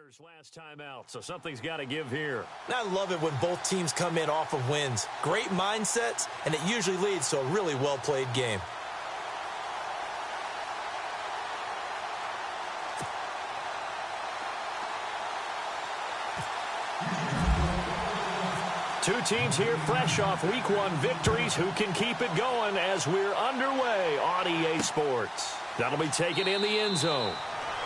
Last time out, so something's got to give here. And I love it when both teams come in off of wins. Great mindsets, and it usually leads to a really well-played game. Two teams here fresh off Week 1 victories. Who can keep it going as we're underway on EA Sports? That'll be taken in the end zone.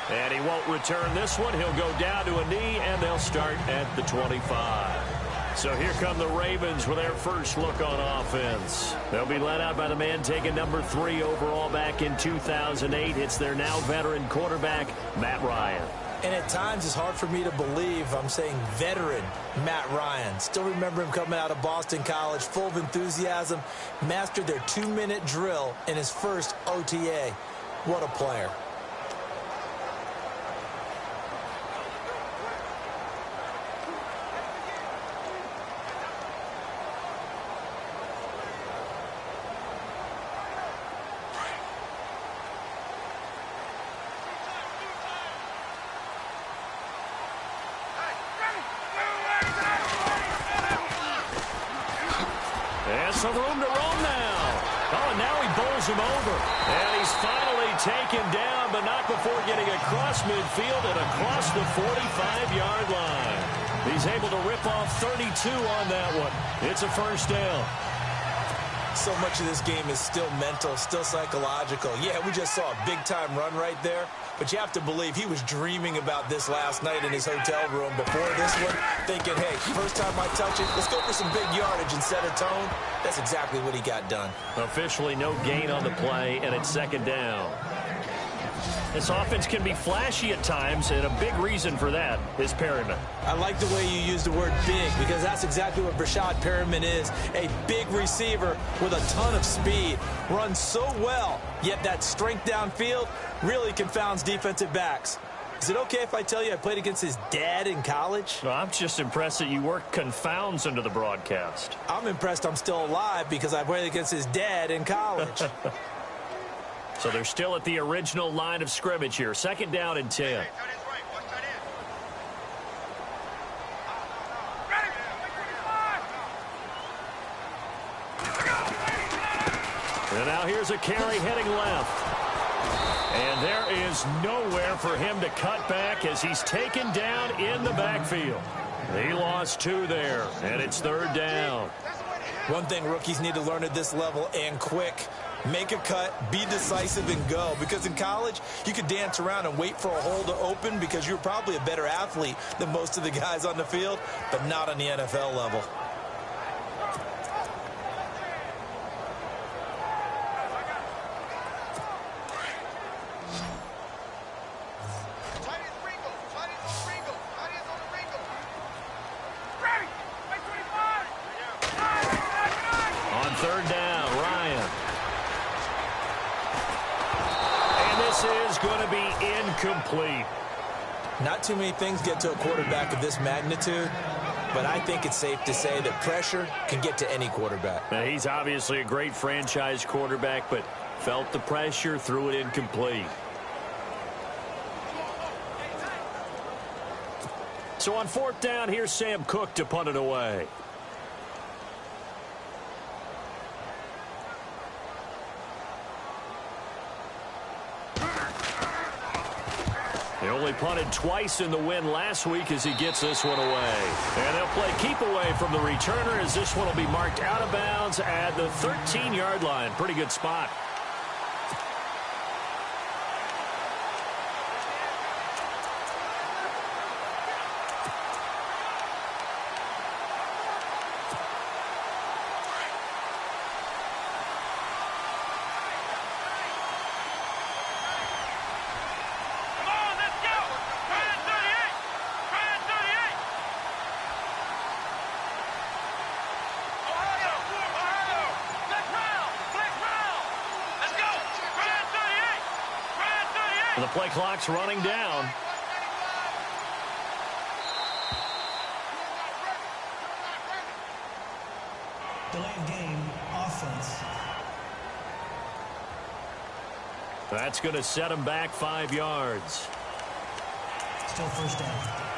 And he won't return this one. He'll go down to a knee, and they'll start at the 25. So here come the Ravens with their first look on offense. They'll be led out by the man taking number 3 overall back in 2008. It's their now veteran quarterback, Matt Ryan. And at times it's hard for me to believe I'm saying veteran Matt Ryan. Still remember him coming out of Boston College, full of enthusiasm, mastered their 2-minute drill in his first OTA. What a player. Some room to roam now. Oh, and now he bowls him over. And he's finally taken down, but not before getting across midfield and across the 45-yard line. He's able to rip off 32 on that one. It's a first down. So much of this game is still mental, still psychological. Yeah, we just saw a big-time run right there, but you have to believe he was dreaming about this last night in his hotel room before this one, thinking, hey, first time I touch it, let's go for some big yardage and set a tone. That's exactly what he got done. Officially no gain on the play, and it's second down. This offense can be flashy at times, and a big reason for that is Perryman. I like the way you use the word big, because that's exactly what Brashad Perryman is. A big receiver with a ton of speed. Runs so well, yet that strength downfield really confounds defensive backs. Is it okay if I tell you I played against his dad in college? Well, I'm just impressed that you work confounds into the broadcast. I'm impressed I'm still alive because I played against his dad in college. So they're still at the original line of scrimmage here. Second down and 10. And now here's a carry heading left. And there is nowhere for him to cut back as he's taken down in the backfield. He lost 2 there, and it's third down. One thing rookies need to learn at this level, and quick, make a cut, be decisive, and go. Because in college, you could dance around and wait for a hole to open because you're probably a better athlete than most of the guys on the field, but not on the NFL level. Third down, Ryan. And this is going to be incomplete. Not too many things get to a quarterback of this magnitude, but I think it's safe to say that pressure can get to any quarterback. Now, he's obviously a great franchise quarterback, but felt the pressure, threw it incomplete. So on fourth down, here's Sam Cook to punt it away. He only punted twice in the win last week as he gets this one away. And they'll play keep away from the returner as this one will be marked out of bounds at the 13-yard line. Pretty good spot. The play clock's running down. Delayed game, offense. That's going to set him back 5 yards. Still first down.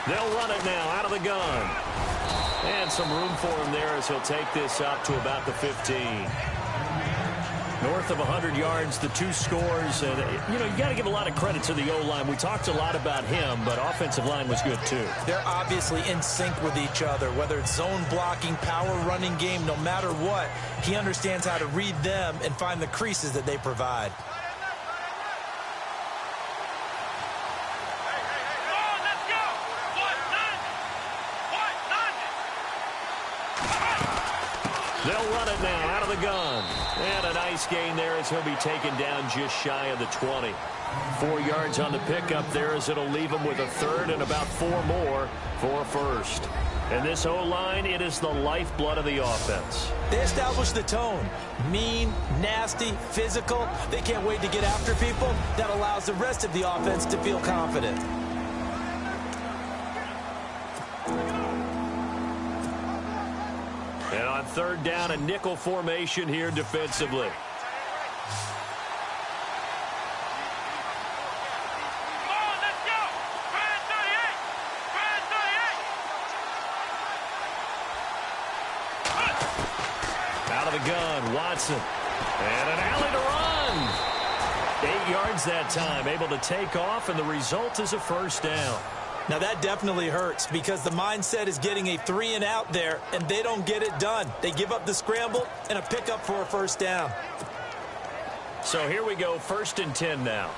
They'll run it now out of the gun. And some room for him there as he'll take this up to about the 15. North of 100 yards, the 2 scores. And, you got to give a lot of credit to the O-line. We talked a lot about him, but offensive line was good, too. They're obviously in sync with each other, whether it's zone blocking, power running game, no matter what. He understands how to read them and find the creases that they provide. They'll run it now out of the gun. And a nice gain there as he'll be taken down just shy of the 20. 4 yards on the pickup there as it'll leave him with a third and about 4 more for a first. And this O-line, it is the lifeblood of the offense. They establish the tone. Mean, nasty, physical. They can't wait to get after people. That allows the rest of the offense to feel confident. And on third down, a nickel formation here defensively. Out of the gun, Watson. And an alley to run. 8 yards that time, able to take off, and the result is a first down. Now, that definitely hurts because the mindset is getting a 3 and out there, and they don't get it done. They give up the scramble and a pickup for a first down. So here we go, 1st and 10 now.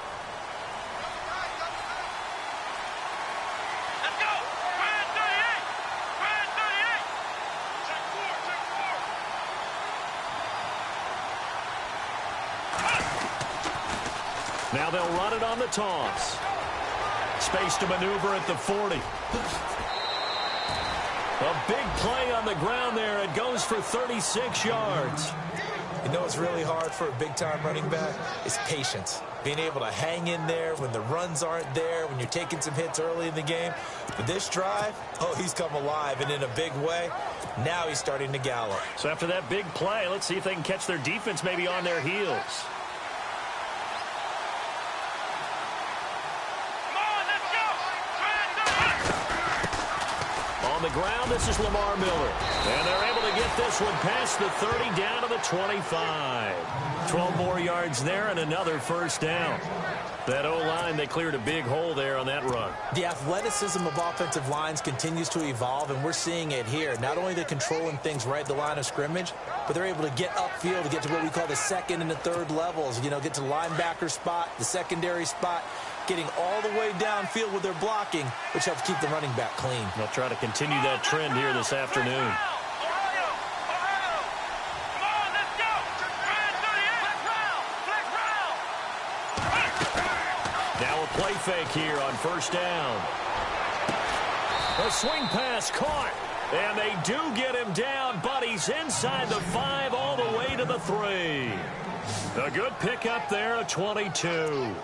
Let's go! Brand 38! Brand 38! Now they'll run it on the toss. Space to maneuver at the 40. A big play on the ground there. It goes for 36 yards. You know what's really hard for a big-time running back? Is patience. Being able to hang in there when the runs aren't there, when you're taking some hits early in the game. But this drive, oh, he's come alive and in a big way. Now he's starting to gallop. So after that big play, let's see if they can catch their defense maybe on their heels. On the ground, this is Lamar Miller. And they're able to get this one past the 30 down to the 25. 12 more yards there and another first down. That O-line, they cleared a big hole there on that run. The athleticism of offensive lines continues to evolve, and we're seeing it here. Not only they're controlling things right at the line of scrimmage, but they're able to get upfield to get to what we call the second and the third levels. You know, get to the linebacker spot, the secondary spot, getting all the way downfield with their blocking, which helps keep the running back clean. They'll try to continue that trend here this afternoon. Now a play fake here on first down. A swing pass caught. And they do get him down, but he's inside the 5 all the way to the 3. A good pickup there, a 22.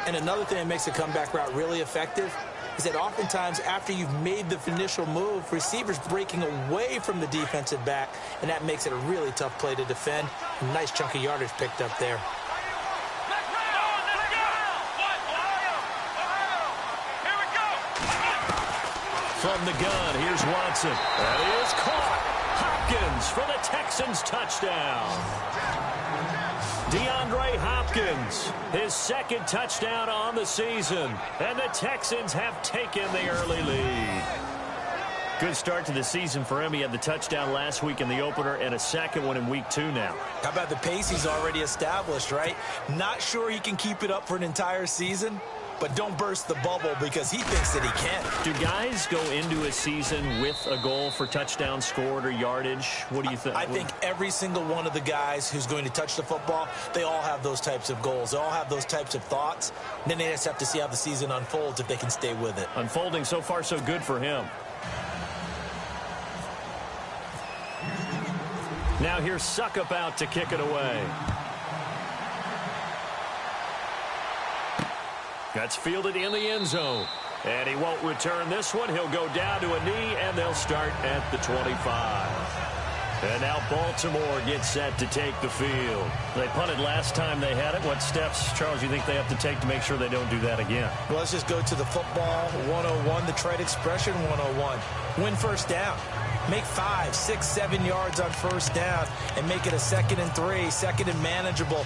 And another thing that makes a comeback route really effective is that oftentimes after you've made the initial move, receivers breaking away from the defensive back, and that makes it a really tough play to defend. A nice chunk of yardage picked up there. From the gun, here's Watson. That is caught. Hopkins for the Texans touchdown. DeAndre Hopkins, his 2nd touchdown on the season. And the Texans have taken the early lead. Good start to the season for him. He had the touchdown last week in the opener and a 2nd one in week 2 now. How about the pace he's already established, right? Not sure he can keep it up for an entire season, but don't burst the bubble because he thinks that he can. Do guys go into a season with a goal for touchdown scored or yardage? What do you think? I think every single one of the guys who's going to touch the football, they all have those types of goals. They all have those types of thoughts. And then they just have to see how the season unfolds if they can stay with it. Unfolding so far so good for him. Now here's Suckup out to kick it away. That's fielded in the end zone. And he won't return this one. He'll go down to a knee, and they'll start at the 25. And now Baltimore gets set to take the field. They punted last time they had it. What steps, Charles, you think they have to take to make sure they don't do that again? Well, let's just go to the football 101, the trade expression 101. Win first down. Make 5, 6, 7 yards on first down and make it a 2nd and 3, 2nd and manageable.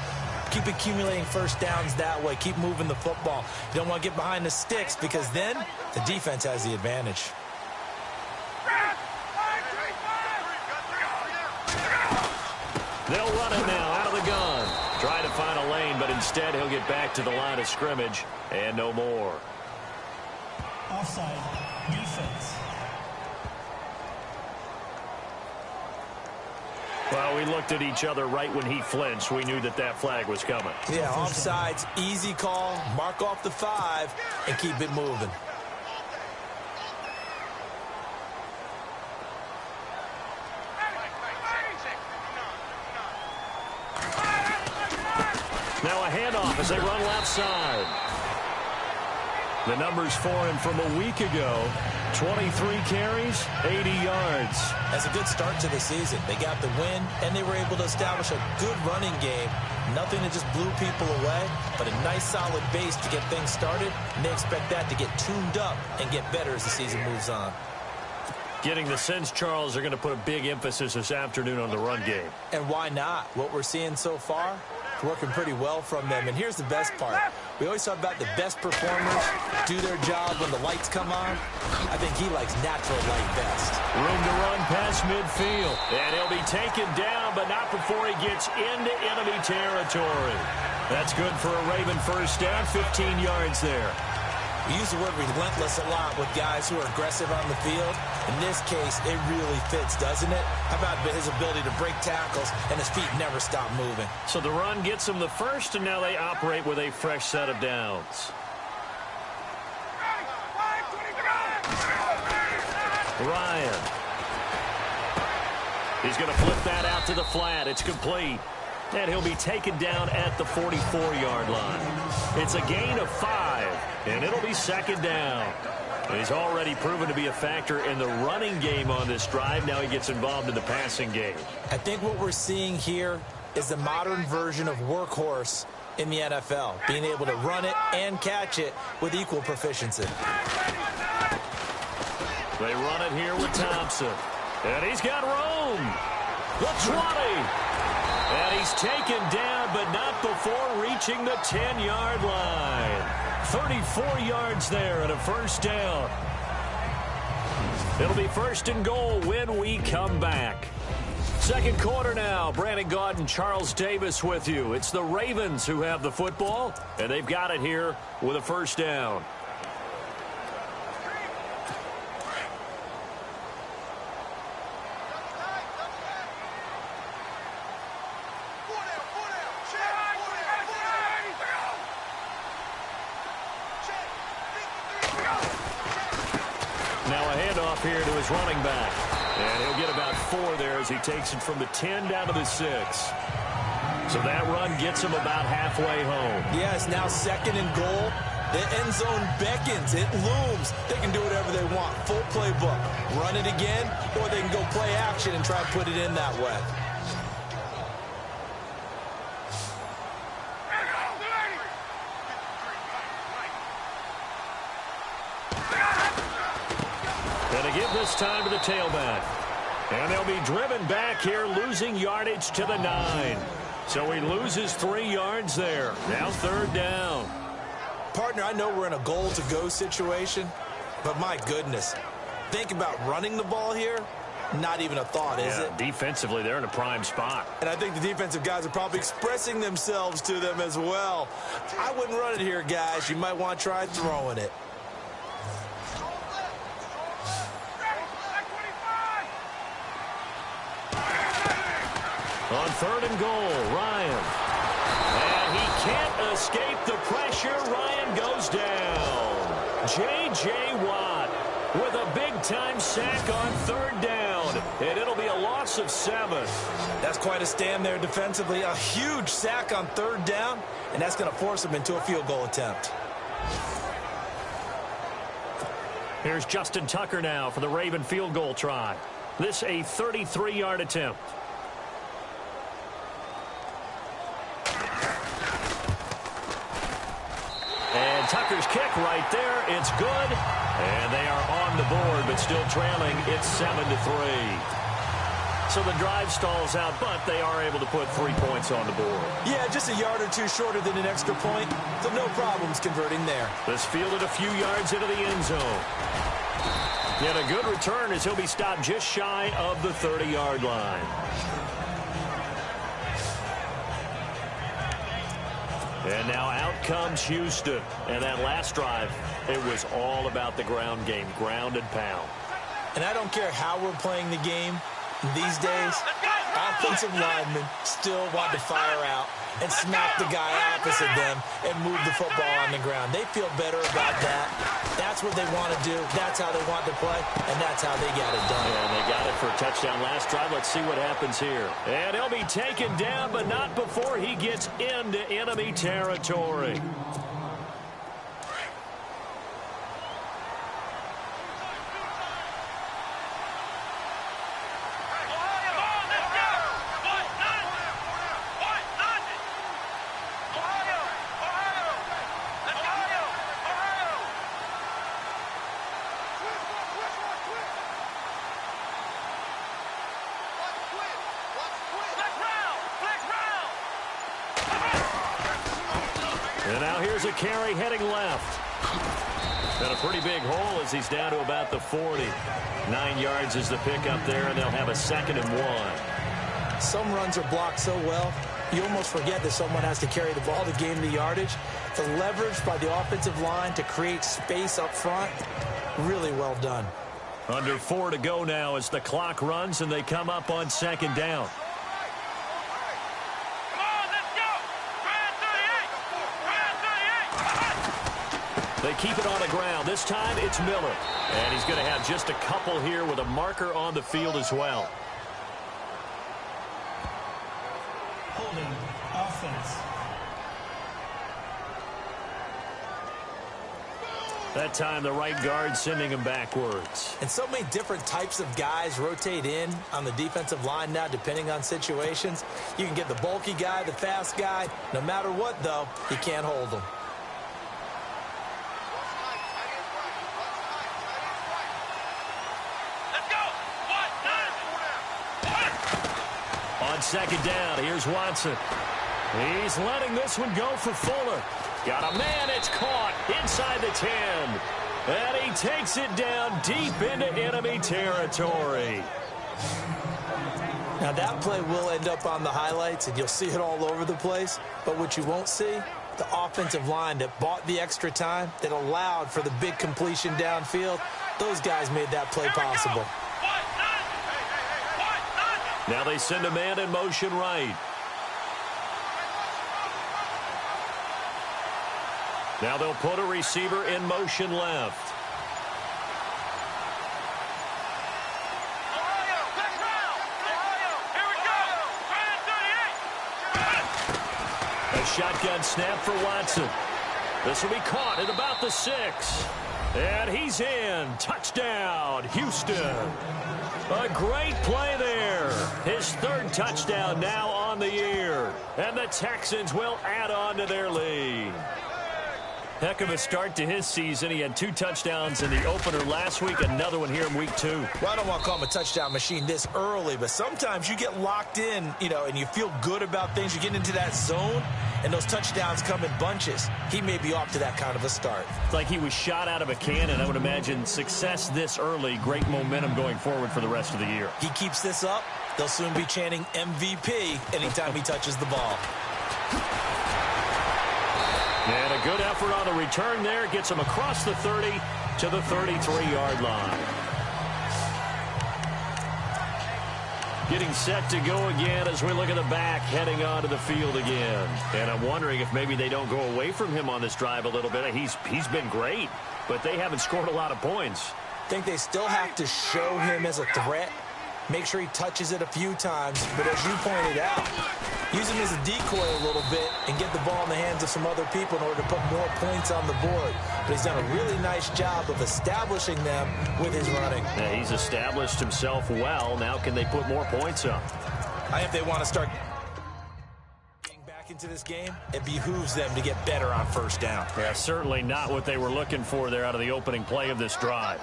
Keep accumulating first downs that way. Keep moving the football. You don't want to get behind the sticks because then the defense has the advantage. They'll run it now out of the gun. Try to find a lane, but instead he'll get back to the line of scrimmage and no more. Offside. Defense. Well, we looked at each other right when he flinched. We knew that that flag was coming. Yeah, offsides, easy call. Mark off the 5 and keep it moving. Now a handoff as they run left side. The numbers for him from a week ago, 23 carries, 80 yards. That's a good start to the season. They got the win, and they were able to establish a good running game. Nothing that just blew people away, but a nice solid base to get things started, and they expect that to get tuned up and get better as the season moves on. Getting the sense, Charles, they're going to put a big emphasis this afternoon on the run game. And why not? What we're seeing so far, it's working pretty well from them. And here's the best part. We always talk about the best performers do their job when the lights come on. I think he likes natural light best. Room to run past midfield. And he'll be taken down, but not before he gets into enemy territory. That's good for a Raven first down, 15 yards there. We use the word relentless a lot with guys who are aggressive on the field. In this case, it really fits, doesn't it? How about his ability to break tackles and his feet never stop moving? So the run gets them the first, and now they operate with a fresh set of downs. Ryan. He's going to flip that out to the flat. It's complete. And he'll be taken down at the 44-yard line. It's a gain of 5, and it'll be 2nd down. And he's already proven to be a factor in the running game on this drive. Now he gets involved in the passing game. I think what we're seeing here is the modern version of workhorse in the NFL, being able to run it and catch it with equal proficiency. They run it here with Thompson. And he's got room. The 20. And he's taken down, but not before reaching the 10-yard line. 34 yards there and a first down. It'll be 1st and goal when we come back. Second quarter now. Brandon Gaudin and Charles Davis with you. It's the Ravens who have the football, and they've got it here with a first down. Here to his running back. And he'll get about 4 there as he takes it from the 10 down to the 6. So that run gets him about halfway home. Yeah, it's now 2nd and goal. The end zone beckons. It looms. They can do whatever they want. Full playbook. Run it again, or they can go play action and try to put it in that way. Give this time to the tailback. And they'll be driven back here, losing yardage to the 9. So he loses 3 yards there. Now 3rd down. Partner, I know we're in a goal-to-go situation, but my goodness, think about running the ball here. Not even a thought, is it? Defensively, they're in a prime spot. And I think the defensive guys are probably expressing themselves to them as well. I wouldn't run it here, guys. You might want to try throwing it. On 3rd and goal, Ryan. And he can't escape the pressure. Ryan goes down. J.J. Watt with a big-time sack on 3rd down. And it'll be a loss of 7. That's quite a stand there defensively. A huge sack on 3rd down, and that's going to force him into a field goal attempt. Here's Justin Tucker now for the Raven field goal try. This a 33-yard attempt. And Tucker's kick right there. It's good. And they are on the board, but still trailing. It's 7-3. So the drive stalls out, but they are able to put 3 points on the board. Yeah, just a yard or two shorter than an extra point, so no problems converting there. This fielded a few yards into the end zone. And a good return as he'll be stopped just shy of the 30-yard line. And now out comes Houston. And that last drive, it was all about the ground game, ground and pound. And I don't care how we're playing the game. These days, offensive linemen still want to fire out and smack the guy opposite them and move the football on the ground. They feel better about that. That's what they want to do. That's how they want to play, and that's how they got it done. And they got it for a touchdown last drive. Let's see what happens here. And he'll be taken down, but not before he gets into enemy territory. And now here's a carry heading left. And a pretty big hole as he's down to about the 40. 9 yards is the pickup there, and they'll have a 2nd and 1. Some runs are blocked so well, you almost forget that someone has to carry the ball to gain the yardage. The leverage by the offensive line to create space up front, really well done. Under 4 to go now as the clock runs, and they come up on 2nd down. They keep it on the ground. This time it's Miller. And he's going to have just a couple here with a marker on the field as well. Holding offense. That time the right guard sending him backwards. And so many different types of guys rotate in on the defensive line now, depending on situations. You can get the bulky guy, the fast guy. No matter what, though, you can't hold them. On 2nd down, here's Watson. He's letting this one go for Fuller. Got a man, it's caught inside the 10. And he takes it down deep into enemy territory. Now that play will end up on the highlights, and you'll see it all over the place. But what you won't see, the offensive line that bought the extra time, that allowed for the big completion downfield, those guys made that play possible. Now they send a man in motion right. Now they'll put a receiver in motion left. A shotgun snap for Watson. This will be caught at about the 6. And he's in. Touchdown, Houston. A great play there. His 3rd touchdown now on the year. And the Texans will add on to their lead. Heck of a start to his season. He had 2 touchdowns in the opener last week, another one here in week 2. Well, I don't want to call him a touchdown machine this early, but sometimes you get locked in, and you feel good about things. You get into that zone, and those touchdowns come in bunches. He may be off to that kind of a start. It's like he was shot out of a cannon. I would imagine success this early, great momentum going forward for the rest of the year. He keeps this up, they'll soon be chanting MVP anytime he touches the ball. And a good effort on the return there. Gets him across the 30 to the 33-yard line. Getting set to go again as we look at the back heading onto the field again. And I'm wondering if maybe they don't go away from him on this drive a little bit. He's been great, but they haven't scored a lot of points. I think they still have to show him as a threat. Make sure he touches it a few times. But as you pointed out, Use him as a decoy a little bit and get the ball in the hands of some other people in order to put more points on the board. But he's done a really nice job of establishing them with his running. Yeah, he's established himself well. Now can they put more points up? If they want to start getting back into this game, it behooves them to get better on first down. Yeah, certainly not what they were looking for there out of the opening play of this drive.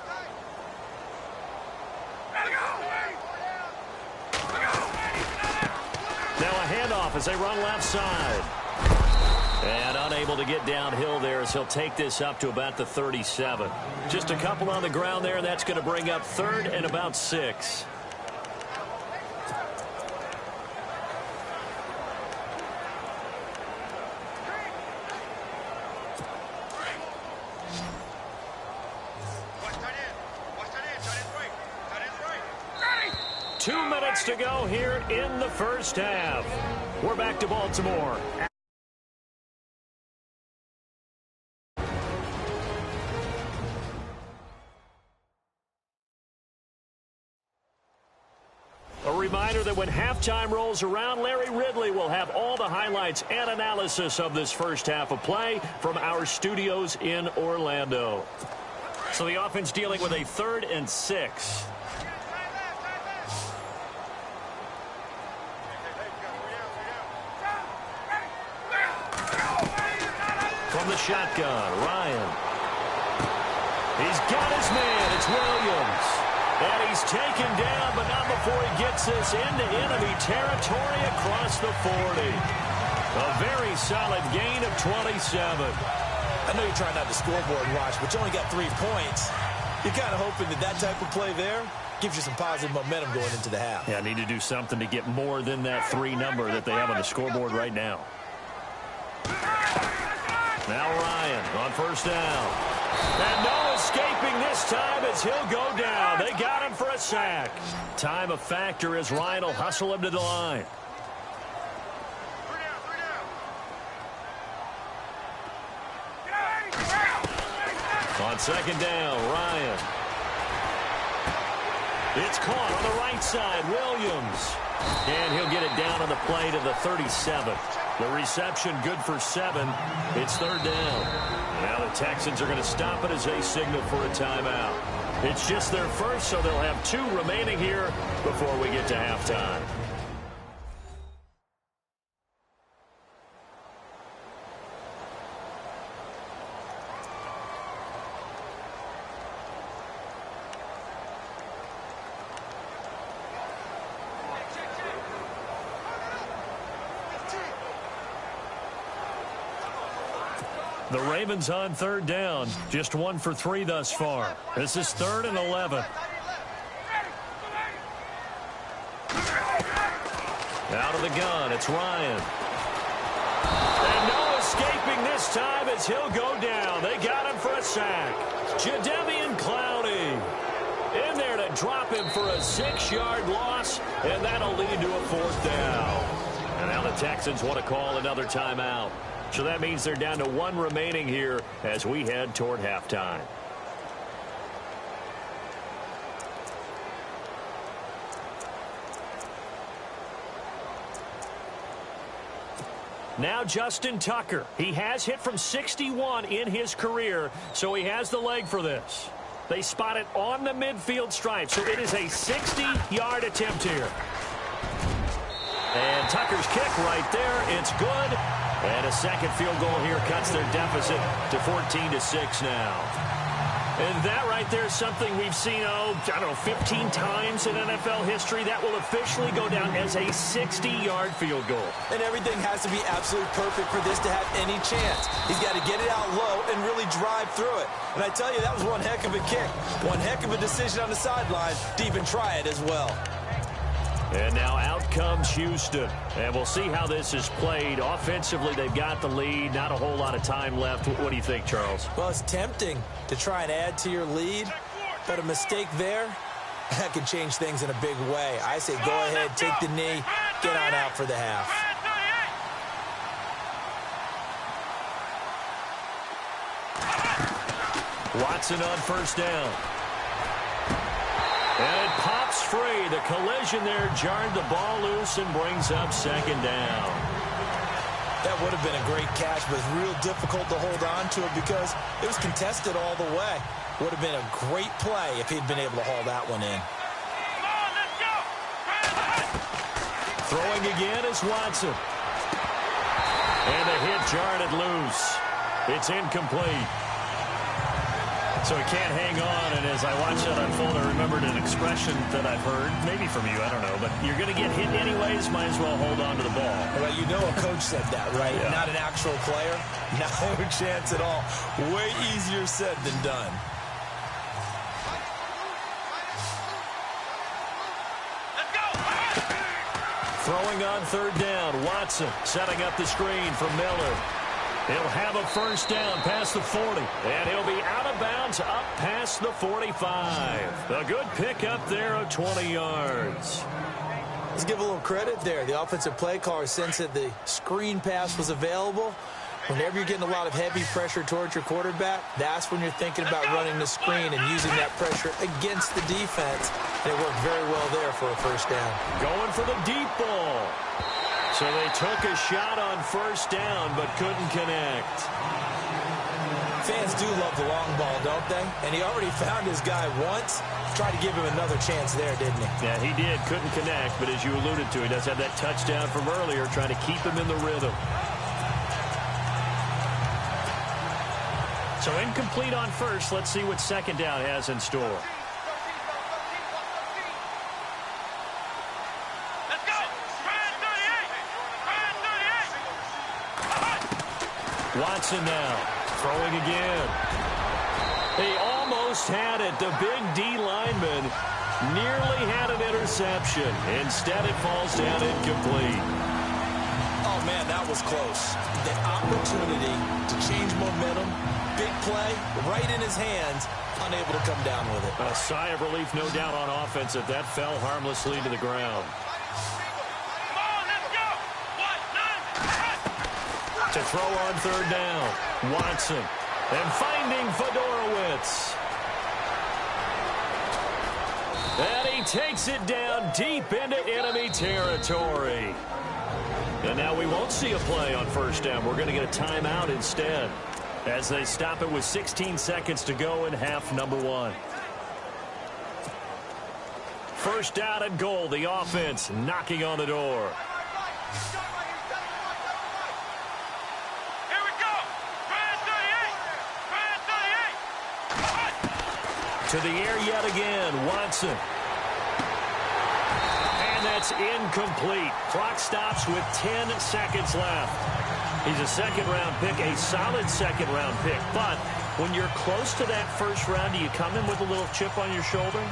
Now a handoff as they run left side. And unable to get downhill there as he'll take this up to about the 37. Just a couple on the ground there, and that's going to bring up 3rd and about 6. Two minutes to go here in the first half. We're back to Baltimore. A reminder that when halftime rolls around, Larry Ridley will have all the highlights and analysis of this first half of play from our studios in Orlando. So the offense dealing with a 3rd and 6. From the shotgun, Ryan. He's got his man. It's Williams. And he's taken down, but not before he gets this into enemy territory across the 40. A very solid gain of 27. I know you're trying not to scoreboard watch, but you only got 3 points. You're kind of hoping that type of play there gives you some positive momentum going into the half. Yeah, I need to do something to get more than that 3 number that they have on the scoreboard right now. Now Ryan on first down. And no escaping this time as he'll go down. They got him for a sack. Time a factor as Ryan will hustle him to the line. On second down, Ryan. It's caught on the right side, Williams. And he'll get it down on the play to the 37. The reception good for 7. It's 3rd down. Now the Texans are going to stop it as they signal for a timeout. It's just their first, so they'll have 2 remaining here before we get to halftime. The Ravens on 3rd down. Just 1 for 3 thus far. This is 3rd and 11. Out of the gun, it's Ryan. And no escaping this time as he'll go down. They got him for a sack. Jadeveon Clowney in there to drop him for a 6-yard loss, and that'll lead to a 4th down. And now the Texans want to call another timeout. So that means they're down to 1 remaining here as we head toward halftime. Now Justin Tucker. He has hit from 61 in his career, so he has the leg for this. They spot it on the midfield stripe, so it is a 60-yard attempt here. And Tucker's kick right there. It's good. And a second field goal here cuts their deficit to 14-6 now. And that right there is something we've seen, I don't know, 15 times in NFL history. That will officially go down as a 60-yard field goal. And everything has to be absolutely perfect for this to have any chance. He's got to get it out low and really drive through it. And I tell you, that was one heck of a kick. One heck of a decision on the sideline to even try it as well. And now out comes Houston. And we'll see how this is played. Offensively, they've got the lead. Not a whole lot of time left. What do you think, Charles? Well, it's tempting to try and add to your lead. But a mistake there, that could change things in a big way. I say go ahead, take the knee, get on out for the half. Watson on first down. And it pops free. The collision there jarred the ball loose and brings up second down. That would have been a great catch, but it's real difficult to hold on to it because it was contested all the way. Would have been a great play if he'd been able to haul that one in. Come on, let's go. Throwing again is Watson. And the hit jarred it loose. It's incomplete. So he can't hang on, and as I watched that unfold, I remembered an expression that I've heard, maybe from you, I don't know, but you're going to get hit anyways, might as well hold on to the ball. Well, you know a coach said that, right? Yeah. Not an actual player. No chance at all. Way easier said than done. Let's go. Throwing on third down, Watson setting up the screen for Miller. He'll have a first down past the 40, and he'll be out of bounds up past the 45. A good pickup there of 20 yards. Let's give a little credit there. The offensive play caller sensed that the screen pass was available. Whenever you're getting a lot of heavy pressure towards your quarterback, that's when you're thinking about running the screen and using that pressure against the defense. And it worked very well there for a first down. Going for the deep ball. So they took a shot on first down, but couldn't connect. Fans do love the long ball, don't they? And he already found his guy once. Tried to give him another chance there, didn't he? Yeah, he did. Couldn't connect, but as you alluded to, he does have that touchdown from earlier, trying to keep him in the rhythm. So incomplete on first. Let's see what second down has in store. Let's go. Try 38. Watson now, throwing again. He almost had it. The big D lineman nearly had an interception. Instead, it falls down incomplete. Oh, man, that was close. The opportunity to change momentum, big play, right in his hands, unable to come down with it. A sigh of relief, no doubt, on offense that fell harmlessly to the ground. Come on, let's go. 1, 9. To throw on third down, Watson. And finding Fedorowicz. And he takes it down deep into enemy territory. And now we won't see a play on first down. We're going to get a timeout instead as they stop it with 16 seconds to go in half number 1. First down and goal. The offense knocking on the door. Here we go. Try 38. To the air yet again, Watson. And that's incomplete. Clock stops with 10 seconds left. He's a second-round pick, a solid second-round pick. But when you're close to that first round, do you come in with a little chip on your shoulder?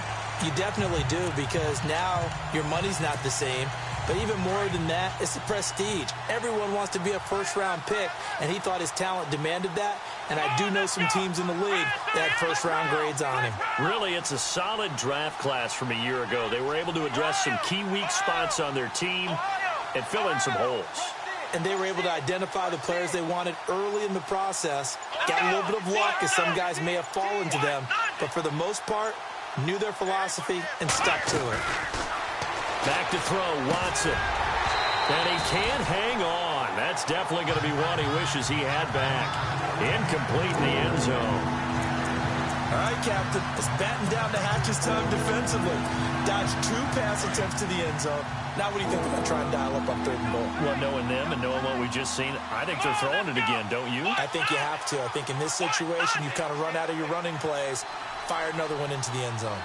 You definitely do, because now your money's not the same. But even more than that, it's the prestige. Everyone wants to be a first-round pick, and he thought his talent demanded that. And I do know some teams in the league that had first-round grades on him. Really, it's a solid draft class from a year ago. They were able to address some key weak spots on their team and fill in some holes. And they were able to identify the players they wanted early in the process. Got a little bit of luck, as some guys may have fallen to them. But for the most part, knew their philosophy and stuck to it. Back to throw, Watson. And he can't hang on. That's definitely going to be one he wishes he had back. Incomplete in the end zone. All right, Captain. It's batten down the hatches time defensively. Dodged 2 pass attempts to the end zone. Now what do you think they're going to try and dial up on third and goal? Well, knowing them and knowing what we just seen, I think they're throwing it again, don't you? I think you have to. I think in this situation, you kind of run out of your running plays, fire another one into the end zone.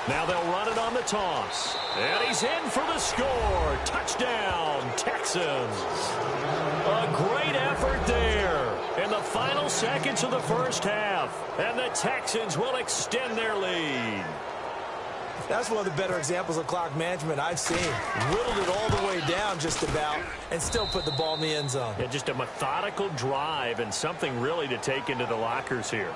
Now they'll run it on the toss. And he's in for the score. Touchdown, Texans. A great effort there in the final seconds of the first half. And the Texans will extend their lead. That's one of the better examples of clock management I've seen. Whittled it all the way down just about and still put the ball in the end zone. Yeah, just a methodical drive and something really to take into the lockers here.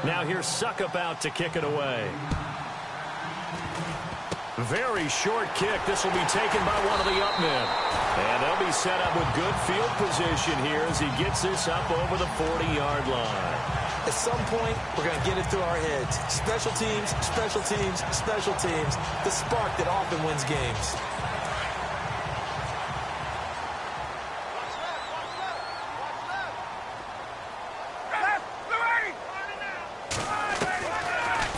Now here's Suckup out to kick it away. Very short kick. This will be taken by one of the up men. And they'll be set up with good field position here as he gets this up over the 40-yard line. At some point, we're going to get it through our heads. Special teams, special teams, special teams. The spark that often wins games.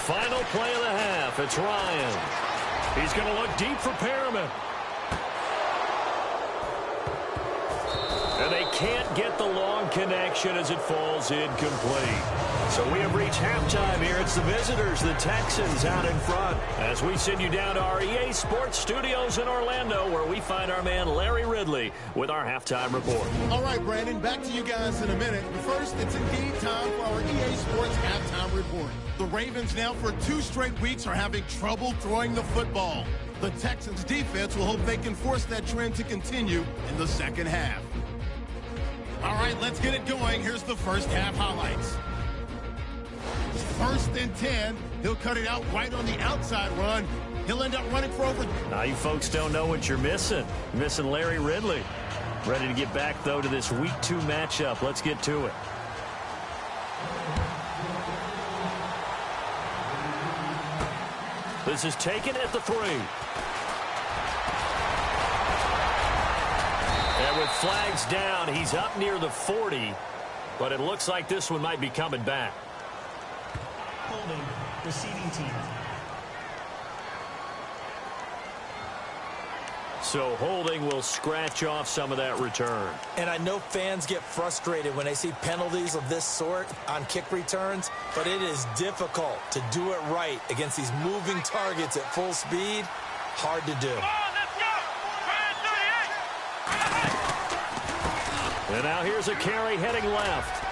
Final play of the half. It's Ryan. He's going to look deep for Perriman. And they can't get the long connection as it falls incomplete. So we have reached halftime here. It's the visitors, the Texans, out in front. As we send you down to our EA Sports Studios in Orlando, where we find our man Larry Ridley with our halftime report. All right, Brandon, back to you guys in a minute. But first, it's indeed time for our EA Sports halftime report. The Ravens now for 2 straight weeks are having trouble throwing the football. The Texans defense will hope they can force that trend to continue in the second half. All right, let's get it going. Here's the first half highlights. 1st and 10. He'll cut it out right on the outside run. He'll end up running for over. Now, you folks don't know what you're missing. You're missing Larry Ridley. Ready to get back, though, to this Week 2 matchup. Let's get to it. This is taken at the 3. And with flags down, he's up near the 40. But it looks like this one might be coming back. Holding, receiving team. So holding will scratch off some of that return. And I know fans get frustrated when they see penalties of this sort on kick returns, but it is difficult to do it right against these moving targets at full speed. Hard to do. Come on, let's go. And now here's a carry heading left.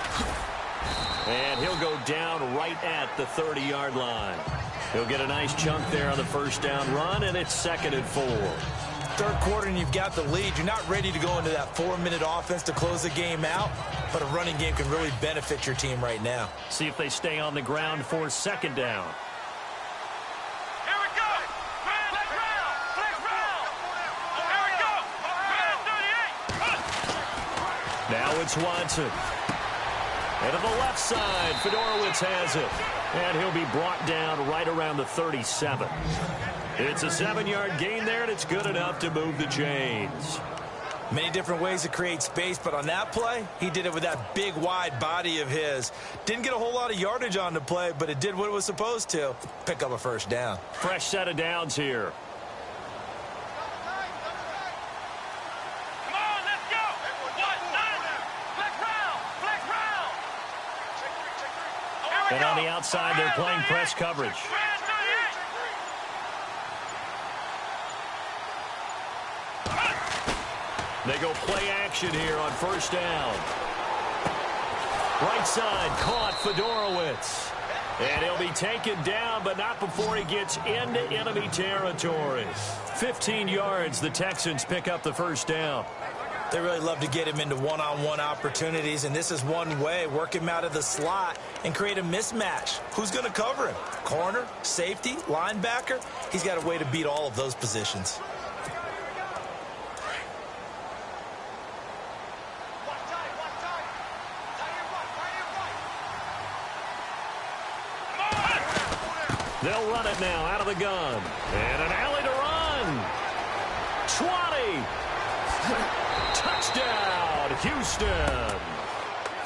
And he'll go down right at the 30-yard line. He'll get a nice chunk there on the first down run, and it's 2nd and 4. 3rd quarter and you've got the lead. You're not ready to go into that 4-minute offense to close the game out, but a running game can really benefit your team right now. See if they stay on the ground for 2nd down. Here we go. Flex round. Flex round. Here we go. Round 38. Now it's Watson. And to the left side, Fedorowicz has it. And he'll be brought down right around the 37. It's a 7-yard gain there, and it's good enough to move the chains. Many different ways to create space, but on that play, he did it with that big, wide body of his. Didn't get a whole lot of yardage on the play, but it did what it was supposed to. Pick up a first down. Fresh set of downs here. Come on, let's go. Flex round. Flex round. Here we And go. on the outside, they're playing press coverage. Round 38. They go play action here on first down. Right side, caught Fedorowicz. And he'll be taken down, but not before he gets into enemy territory. 15 yards, the Texans pick up the first down. They really love to get him into one-on-one opportunities, and this is one way. Work him out of the slot and create a mismatch. Who's going to cover him? Corner, safety, linebacker? He's got a way to beat all of those positions. They'll run it now out of the gun. And an alley to run. 20. Touchdown, Houston.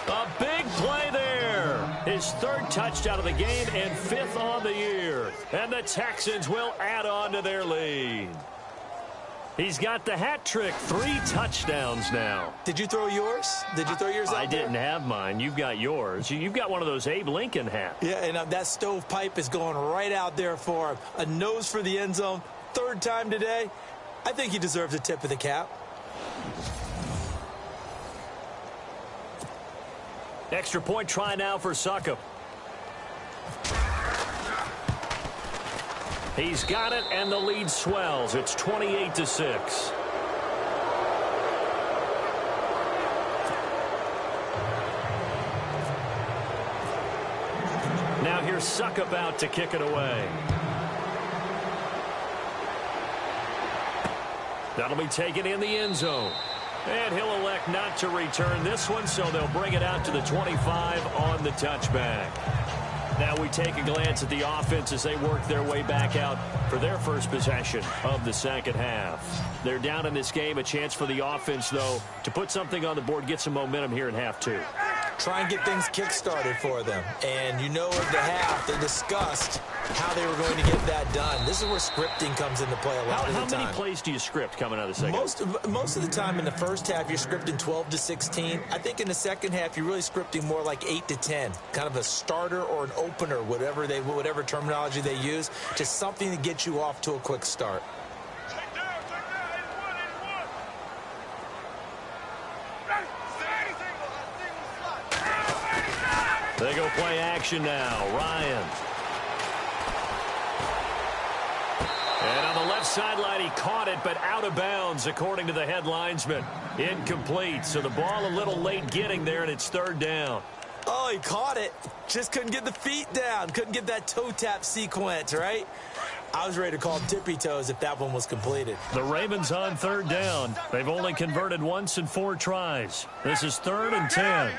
A big play there. His 3rd touchdown of the game and 5th on the year. And the Texans will add on to their lead. He's got the hat trick, 3 touchdowns now. Did you throw yours? Did you throw yours out I there? didn't have mine. You've got yours. You've got one of those Abe Lincoln hats. Yeah, and that stovepipe is going right out there for him. A nose for the end zone. 3rd time today. I think he deserves a tip of the cap. Extra point try now for Succop. He's got it, and the lead swells. It's 28-6. Now here's Succop out to kick it away. That'll be taken in the end zone. And he'll elect not to return this one, so they'll bring it out to the 25 on the touchback. Now we take a glance at the offense as they work their way back out for their first possession of the second half. They're down in this game. A chance for the offense, though, to put something on the board, get some momentum here in half two. Try and get things kick-started for them. And you know at the half, they discussed how they were going to get that done. This is where scripting comes into play a lot of the time. How many plays do you script coming out of the second? Most of the time in the first half, you're scripting 12 to 16. I think in the second half, you're really scripting more like 8 to 10. Kind of a starter or an opener, whatever terminology they use, just something to get you off to a quick start. They go play action now. Ryan. And on the left sideline, he caught it, but out of bounds, according to the head linesman. Incomplete, so the ball a little late getting there, and it's third down. Oh, he caught it. Just couldn't get the feet down. Couldn't get that toe tap sequence, right? I was ready to call tippy toes if that one was completed. The Ravens on third down. They've only converted once in 4 tries. This is 3rd and 10.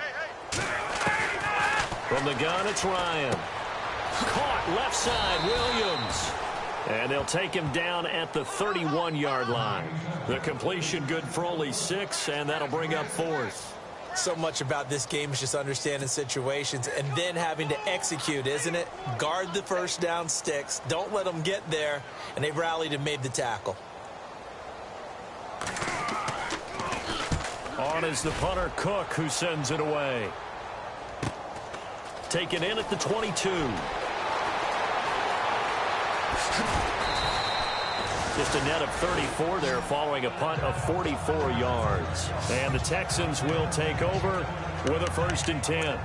From the gun, it's Ryan. Caught left side, Williams. And they'll take him down at the 31-yard line. The completion good for only 6, and that'll bring up 4th. So much about this game is just understanding situations and then having to execute, isn't it? Guard the first down sticks. Don't let them get there. And they rallied and made the tackle. On is the punter, Cook, who sends it away. Taken in at the 22. Just a net of 34 there following a punt of 44 yards. And the Texans will take over with a 1st and 10.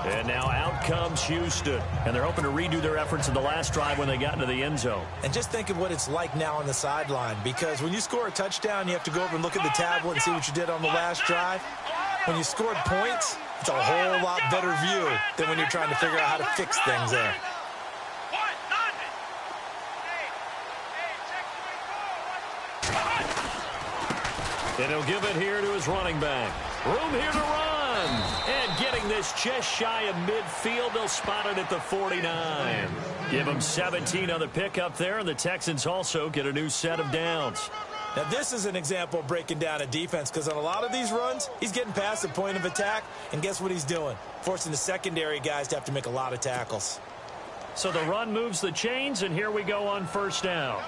And now out comes Houston. And they're hoping to redo their efforts in the last drive when they got into the end zone. And just think of what it's like now on the sideline. Because when you score a touchdown, you have to go over and look at the tablet and see what you did on the last drive. When you scored points, it's a whole lot better view than when you're trying to figure out how to fix things there. And he'll give it here to his running back. Room here to run. And getting this just shy of midfield, they'll spot it at the 49. Give him 17 on the pickup there, and the Texans also get a new set of downs. Now, this is an example of breaking down a defense because on a lot of these runs, he's getting past the point of attack, and guess what he's doing? Forcing the secondary guys to have to make a lot of tackles. So the run moves the chains, and here we go on 1st down.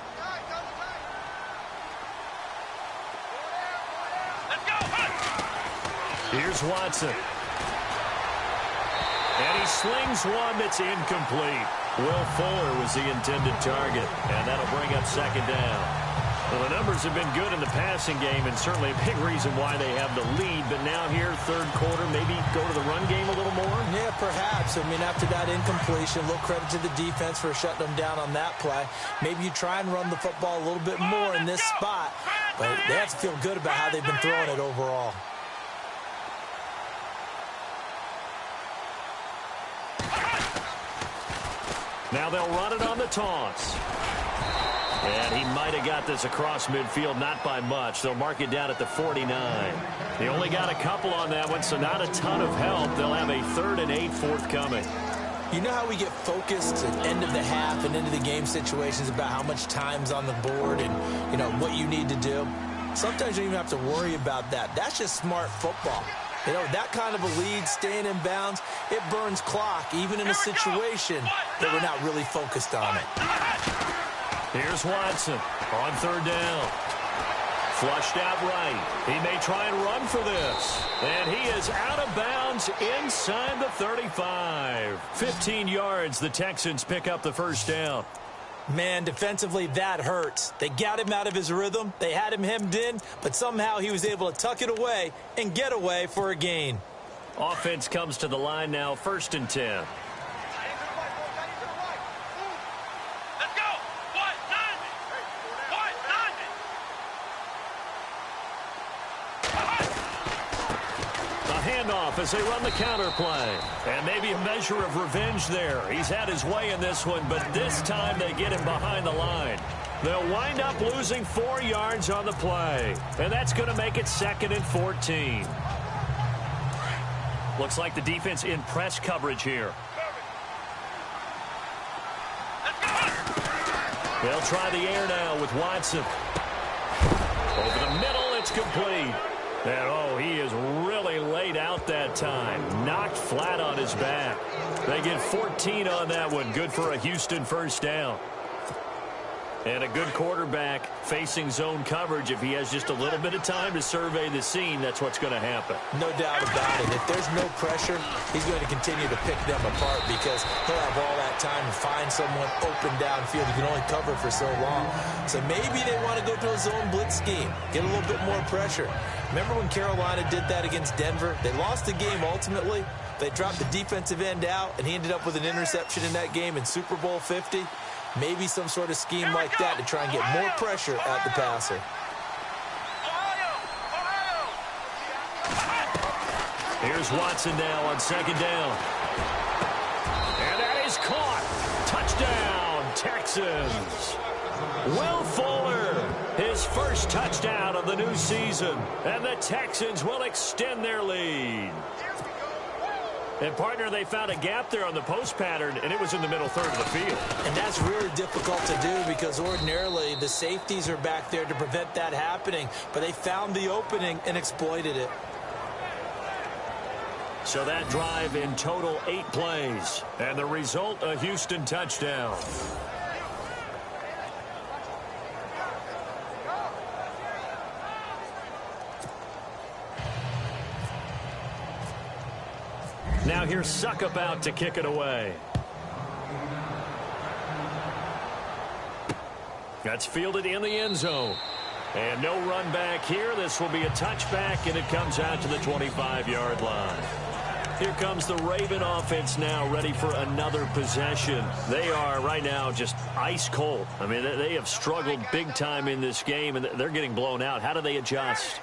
Here's Watson. And he slings one that's incomplete. Will Fuller was the intended target, and that'll bring up 2nd down. Well, the numbers have been good in the passing game, and certainly a big reason why they have the lead. But now here, 3rd quarter, maybe go to the run game a little more? Yeah, perhaps. I mean, after that incompletion, a little credit to the defense for shutting them down on that play. Maybe you try and run the football a little bit more in this spot, but they have to feel good about how they've been throwing it overall. Now they'll run it on the toss. And he might have got this across midfield, not by much. They'll mark it down at the 49. They only got a couple on that one, so not a ton of help. They'll have a 3rd and 8 forthcoming. You know how we get focused at the end of the half and into the game situations about how much time's on the board and, you know, what you need to do? Sometimes you don't even have to worry about that. That's just smart football. You know, that kind of a lead, staying in bounds, it burns clock, even in a situation that we're not really focused on it. Here's Watson on 3rd down. Flushed out right. He may try and run for this. And he is out of bounds inside the 35. 15 yards, the Texans pick up the 1st down. Man, defensively, that hurts. They got him out of his rhythm. They had him hemmed in, but somehow he was able to tuck it away and get away for a gain. Offense comes to the line now, 1st and 10. Handoff as they run the counter play. And maybe a measure of revenge there. He's had his way in this one, but this time they get him behind the line. They'll wind up losing 4 yards on the play. And that's going to make it 2nd and 14. Looks like the defense in press coverage here. They'll try the air now with Watson. Over the middle, it's complete. And, oh, he is really laid out that time. Knocked flat on his back. They get 14 on that one. Good for a Houston first down. And a good quarterback facing zone coverage. If he has just a little bit of time to survey the scene, that's what's going to happen. No doubt about it. If there's no pressure, he's going to continue to pick them apart because he'll have all that time to find someone open downfield. He can only cover for so long. So maybe they want to go to a zone blitz scheme, get a little bit more pressure. Remember when Carolina did that against Denver? They lost the game ultimately. They dropped the defensive end out, and he ended up with an interception in that game in Super Bowl 50. Maybe some sort of scheme like that to try and get more pressure at the passer. Here's Watson now on 2nd down. And that is caught. Touchdown, Texans. Will Fuller, his first touchdown of the new season. And the Texans will extend their lead. And, partner, they found a gap there on the post pattern, and it was in the middle third of the field. And that's really difficult to do because ordinarily the safeties are back there to prevent that happening. But they found the opening and exploited it. So that drive in total 8 plays. And the result, a Houston touchdown. Now here's Suckup out to kick it away. That's fielded in the end zone. And no run back here. This will be a touchback, and it comes out to the 25-yard line. Here comes the Raven offense now, ready for another possession. They are right now just ice cold. I mean, they have struggled big time in this game, and they're getting blown out. How do they adjust?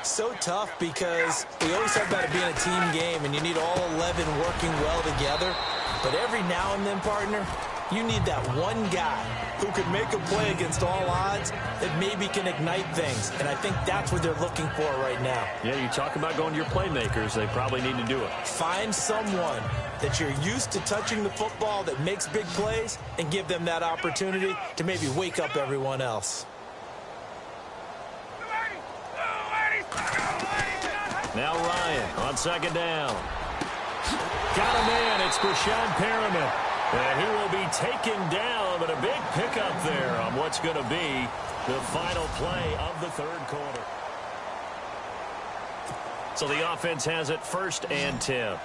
So tough because we always talk about it being a team game and you need all 11 working well together. But every now and then, partner, you need that one guy who could make a play against all odds that maybe can ignite things. And I think that's what they're looking for right now. Yeah, you talk about going to your playmakers. They probably need to do it. Find someone that you're used to touching the football that makes big plays and give them that opportunity to maybe wake up everyone else. Now Ryan on 2nd down. Got a man. It's Brashad Perriman. And he will be taken down, but a big pickup there on what's going to be the final play of the 3rd quarter. So the offense has it 1st and 10.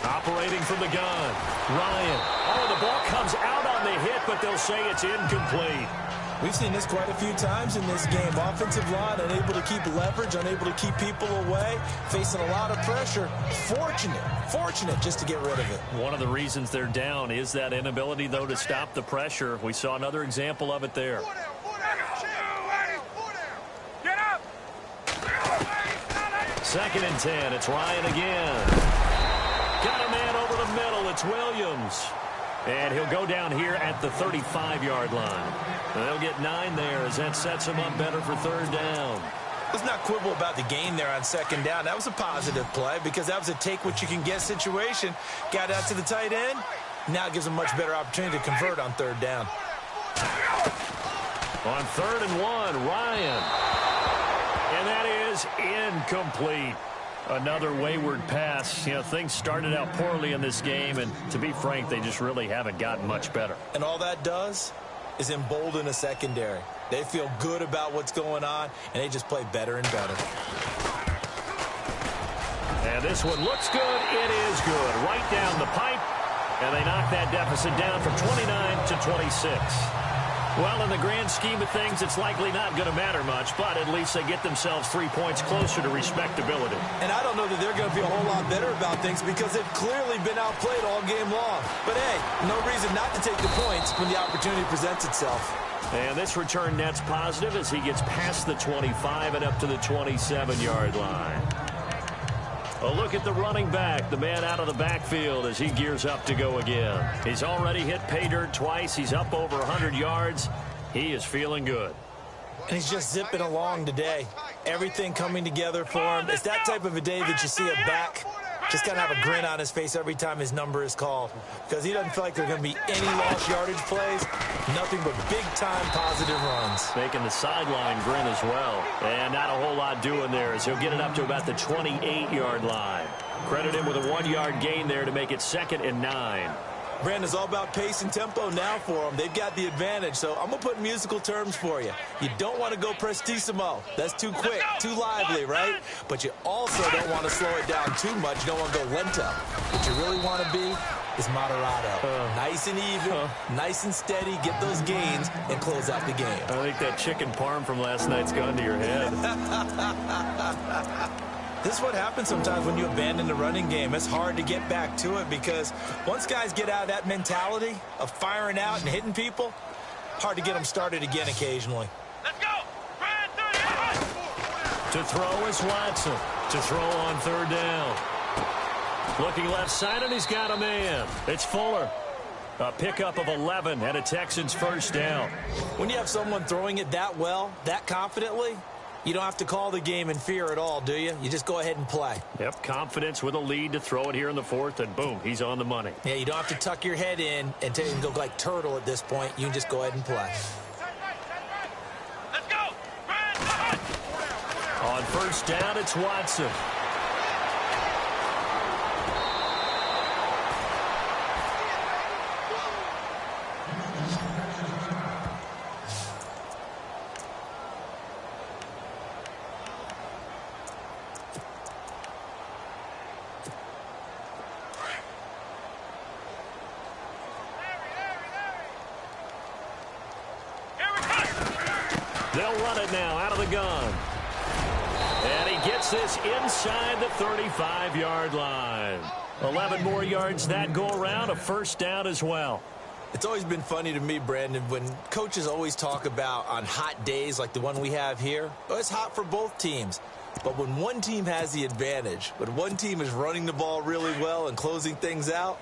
Operating from the gun. Ryan. Oh, the ball comes out on the hit, but they'll say it's incomplete. We've seen this quite a few times in this game. Offensive line unable to keep leverage, unable to keep people away, facing a lot of pressure. Fortunate just to get rid of it. One of the reasons they're down is that inability, though, to stop the pressure. We saw another example of it there. Get up! 2nd and 10. It's Ryan again. Got a man over the middle. It's Williams. And he'll go down here at the 35-yard line. And they'll get 9 there as that sets him up better for 3rd down. Let's not quibble about the gain there on 2nd down. That was a positive play because that was a take-what-you-can-get situation. Got out to the tight end. Now it gives him a much better opportunity to convert on 3rd down. On 3rd and 1, Ryan. And that is incomplete. Another wayward pass. You know, things started out poorly in this game, and to be frank, they just really haven't gotten much better. And all that does is embolden a secondary. They feel good about what's going on, and they just play better and better. And this one looks good. It is good. Right down the pipe, and they knock that deficit down from 29 to 26. Well, in the grand scheme of things, it's likely not going to matter much, but at least they get themselves 3 points closer to respectability. And I don't know that they're going to feel a whole lot better about things because they've clearly been outplayed all game long. But, hey, no reason not to take the points when the opportunity presents itself. And this return net's positive as he gets past the 25 and up to the 27-yard line. A look at the running back, the man out of the backfield as he gears up to go again. He's already hit pay dirt twice. He's up over 100 yards. He is feeling good. And he's just zipping along today. Everything coming together for him. It's that type of a day that you see a back just kind of have a grin on his face every time his number is called, because he doesn't feel like there are going to be any lost yardage plays, nothing but big-time positive runs. Making the sideline grin as well. And not a whole lot doing there as he'll get it up to about the 28-yard line. Credit him with a 1-yard gain there to make it 2nd and 9. Brandon, it's all about pace and tempo now for them. They've got the advantage, so I'm going to put musical terms for you. You don't want to go prestissimo. That's too quick, too lively, right? But you also don't want to slow it down too much. You don't want to go lento. What you really want to be is moderato. Nice and even, nice and steady, get those gains, and close out the game. I think that chicken parm from last night's gone to your head. This is what happens sometimes when you abandon the running game. It's hard to get back to it because once guys get out of that mentality of firing out and hitting people, hard to get them started again occasionally. Let's go. To throw is Watson. To throw on 3rd down. Looking left side, and he's got a man. It's Fuller. A pickup of 11 and a Texans 1st down. When you have someone throwing it that well, that confidently, you don't have to call the game in fear at all, do you? You just go ahead and play. Yep, confidence with a lead to throw it here in the 4th, and boom, he's on the money. Yeah, you don't have to tuck your head in and go like turtle at this point. You can just go ahead and play. Let's go. On 1st down, it's Watson. They'll run it now out of the gun. And he gets this inside the 35-yard line. 11 more yards that go around, a 1st down as well. It's always been funny to me, Brandon, when coaches always talk about on hot days like the one we have here. Oh, it's hot for both teams. But when one team has the advantage, when one team is running the ball really well and closing things out,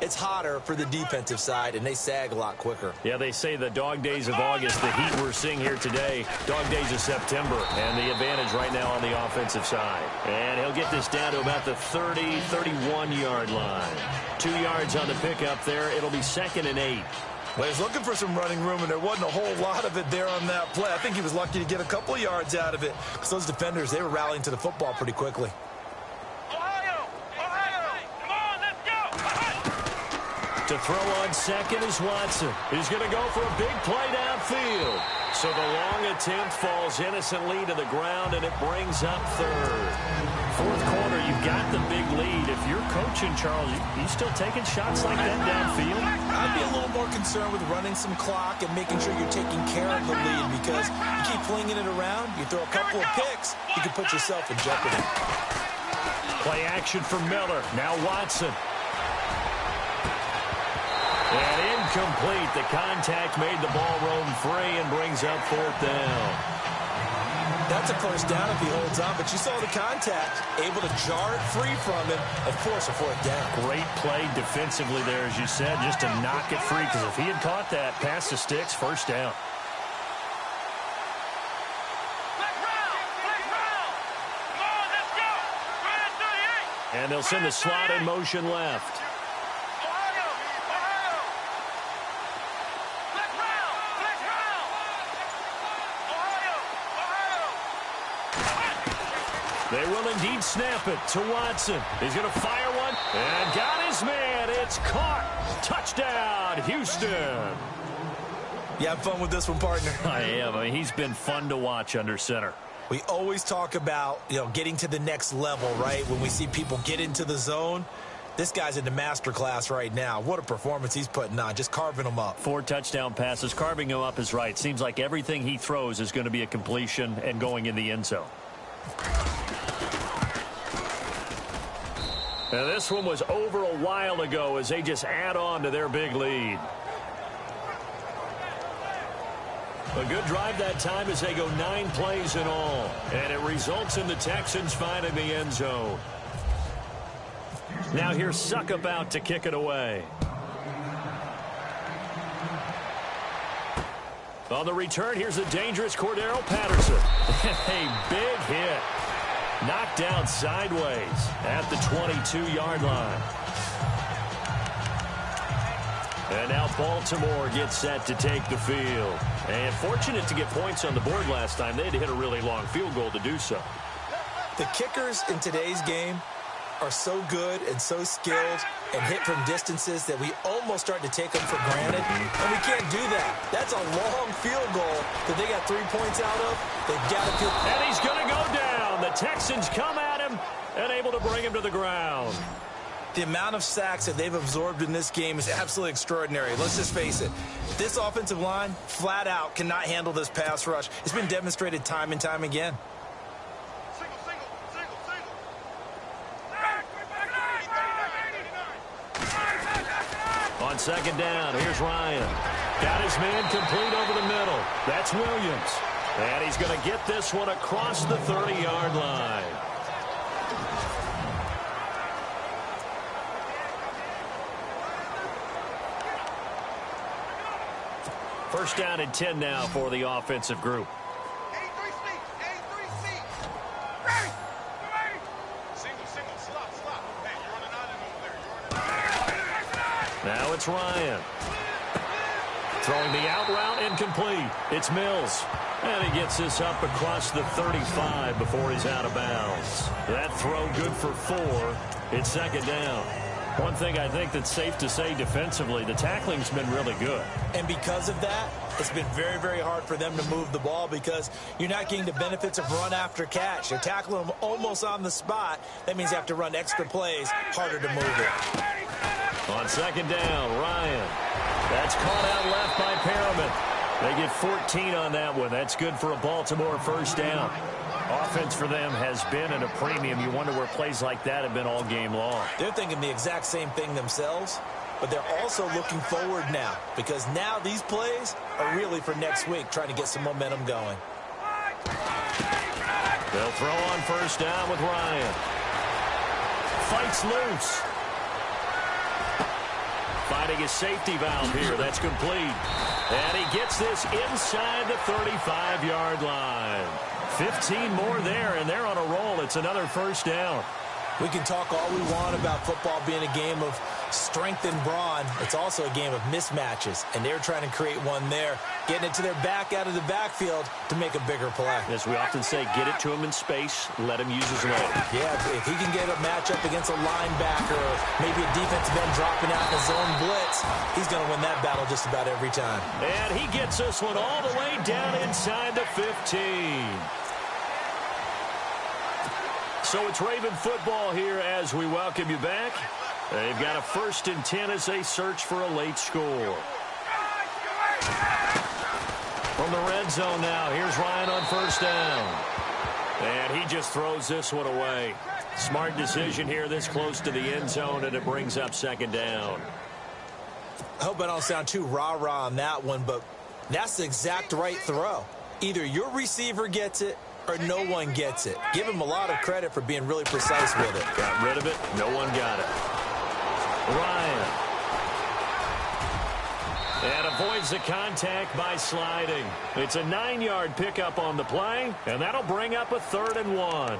it's hotter for the defensive side, and they sag a lot quicker. Yeah, they say the dog days of August, the heat we're seeing here today, dog days of September, and the advantage right now on the offensive side. And he'll get this down to about the 30, 31-yard line. 2 yards on the pickup there. It'll be 2nd and 8. Well, he's looking for some running room, and there wasn't a whole lot of it there on that play. I think he was lucky to get a couple yards out of it because those defenders, they were rallying to the football pretty quickly. To throw on 2nd is Watson. He's going to go for a big play downfield. So the long attempt falls innocently to the ground, and it brings up 3rd. 4th quarter, you've got the big lead. If you're coaching, Charles, you still taking shots like that downfield? I'd be a little more concerned with running some clock and making sure you're taking care of the lead, because you keep flinging it around, you throw a couple of picks, you can put yourself in jeopardy. Play action for Miller. Now Watson. And incomplete. The contact made the ball roam free and brings up 4th down. That's a 1st down if he holds on, but you saw the contact, able to jar it free from him and force a 4th down. Great play defensively there, as you said, just to knock it free, because if he had caught that, past the sticks, 1st down. And they'll send the slot in motion left. They will indeed snap it to Watson. He's going to fire one and got his man. It's caught. Touchdown, Houston. You have fun with this one, partner? I am. I mean, he's been fun to watch under center. We always talk about, getting to the next level, right? When we see people get into the zone. This guy's in the master class right now. What a performance he's putting on, just carving them up. 4 touchdown passes. Carving him up is right. Seems like everything he throws is going to be a completion and going in the end zone. Now, this one was over a while ago as they just add on to their big lead. A good drive that time as they go 9 plays in all. And it results in the Texans finding the end zone. Now here's Suckup out to kick it away. On the return, here's a dangerous Cordero Patterson. A big hit. Knocked down sideways at the 22-yard line. And now Baltimore gets set to take the field. And fortunate to get points on the board last time. They had to hit a really long field goal to do so. The kickers in today's game are so good and so skilled and hit from distances that we almost start to take them for granted. And we can't do that. That's a long field goal that they got 3 points out of. They've got to feel. And he's going to go down. The Texans come at him and able to bring him to the ground. The amount of sacks that they've absorbed in this game is absolutely extraordinary. Let's just face it. This offensive line, flat out, cannot handle this pass rush. It's been demonstrated time and time again. On second down, here's Ryan. Got his man complete over the middle. That's Williams. And he's going to get this one across the 30-yard line. First down and 10 now for the offensive group. Now it's Ryan. Throwing the out route, incomplete. It's Mills. And he gets this up across the 35 before he's out of bounds. That throw good for 4. It's second down. One thing I think that's safe to say defensively, the tackling's been really good. And because of that, it's been very, very hard for them to move the ball because you're not getting the benefits of run after catch. You're tackling them almost on the spot. That means you have to run extra plays, harder to move it. On second down, Ryan. That's caught out left by Perriman. They get 14 on that one. That's good for a Baltimore first down. Offense for them has been at a premium. You wonder where plays like that have been all game long. They're thinking the exact same thing themselves, but they're also looking forward now because now these plays are really for next week, trying to get some momentum going. They'll throw on first down with Ryan. Fights loose. Finding his safety valve here. That's complete. And he gets this inside the 35-yard line. 15 more there, and they're on a roll. It's another first down. We can talk all we want about football being a game of strength and brawn. It's also a game of mismatches, and they're trying to create one there, getting it to their back out of the backfield to make a bigger play. As we often say, get it to him in space, let him use his leg. Yeah, if he can get a matchup against a linebacker or maybe a defensive end dropping out in a zone blitz, he's going to win that battle just about every time. And he gets this one all the way down inside the 15. So it's Raven football here as we welcome you back. They've got a 1st and 10 as they search for a late score. From the red zone now, here's Ryan on first down. And he just throws this one away. Smart decision here this close to the end zone, and it brings up second down. I hope I don't sound too rah-rah on that one, but that's the exact right throw. Either your receiver gets it or no one gets it. Give him a lot of credit for being really precise with it. Got rid of it. No one got it. Ryan. And avoids the contact by sliding. It's a 9-yard pickup on the play, and that'll bring up a 3rd and 1.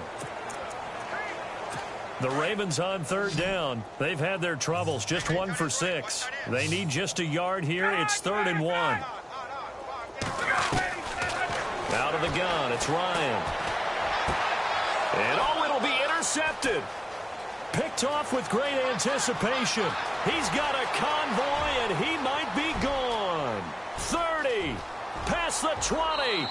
The Ravens on third down. They've had their troubles. Just 1 for 6. They need just a yard here. It's 3rd and 1. Out of the gun, it's Ryan. And oh, it'll be intercepted. Picked off with great anticipation. He's got a convoy, and he might be gone. 30, past the 20.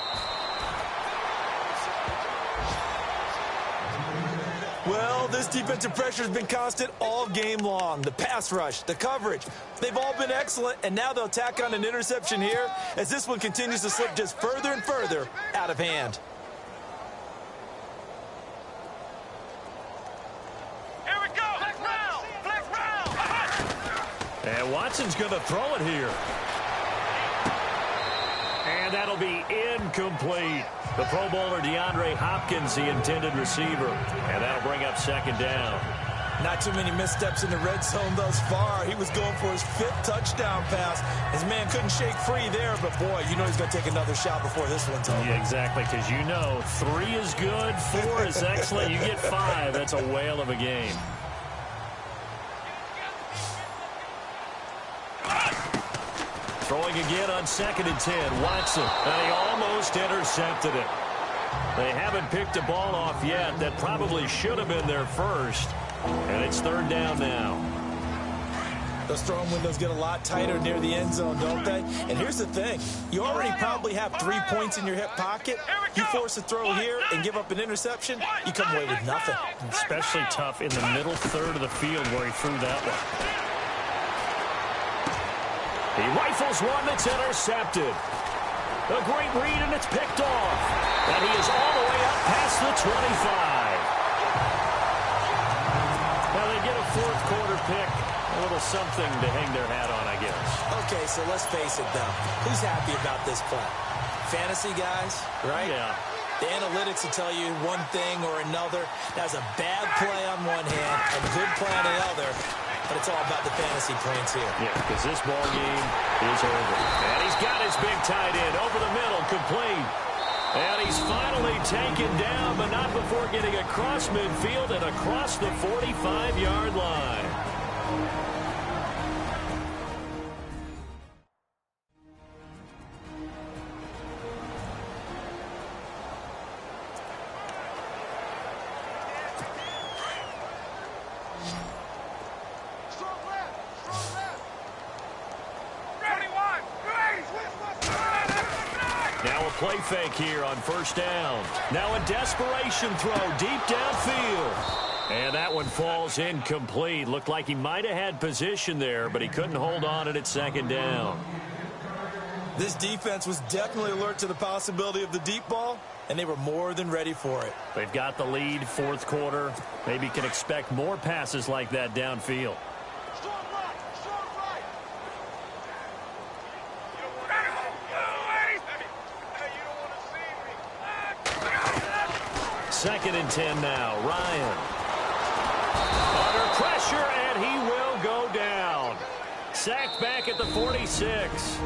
Well, this defensive pressure has been constant all game long. The pass rush, the coverage, they've all been excellent, and now they'll tack on an interception here as this one continues to slip just further and further out of hand. Here we go. Flex round. Flex round. And Watson's going to throw it here. And that'll be incomplete. The Pro Bowler DeAndre Hopkins, the intended receiver. And that'll bring up second down. Not too many missteps in the red zone thus far. He was going for his 5th touchdown pass. His man couldn't shake free there, but boy, you know he's going to take another shot before this one's over. Yeah, exactly, because you know 3 is good, 4 is excellent. You get 5. That's a whale of a game. Throwing again on 2nd and 10. Watson, and he almost intercepted it. They haven't picked a ball off yet. That probably should have been their first. And it's 3rd down now. Those throwing windows get a lot tighter near the end zone, don't they? And here's the thing. You already probably have 3 points in your hip pocket. You force a throw here and give up an interception, you come away with nothing. Especially tough in the middle third of the field where he threw that one. He rifles one that's intercepted. A great read, and it's picked off. And he is all the way up past the 25. Now they get a 4th quarter pick. A little something to hang their hat on, I guess. Okay, so let's face it, though. Who's happy about this play? Fantasy guys, right? Yeah. The analytics will tell you one thing or another. That's a bad play on one hand, a good play on the other. But it's all about the fantasy points here. Yeah, because this ball game is over. And he's got his big tight end over the middle, complete. And he's finally taken down, but not before getting across midfield and across the 45-yard line. Play fake here on 1st down. Now a desperation throw deep downfield. And that one falls incomplete. Looked like he might have had position there, but he couldn't hold on at 2nd down. This defense was definitely alert to the possibility of the deep ball, and they were more than ready for it. They've got the lead, 4th quarter. Maybe can expect more passes like that downfield. 2nd and 10 now. Ryan. Under pressure, and he will go down. Sacked back at the 46.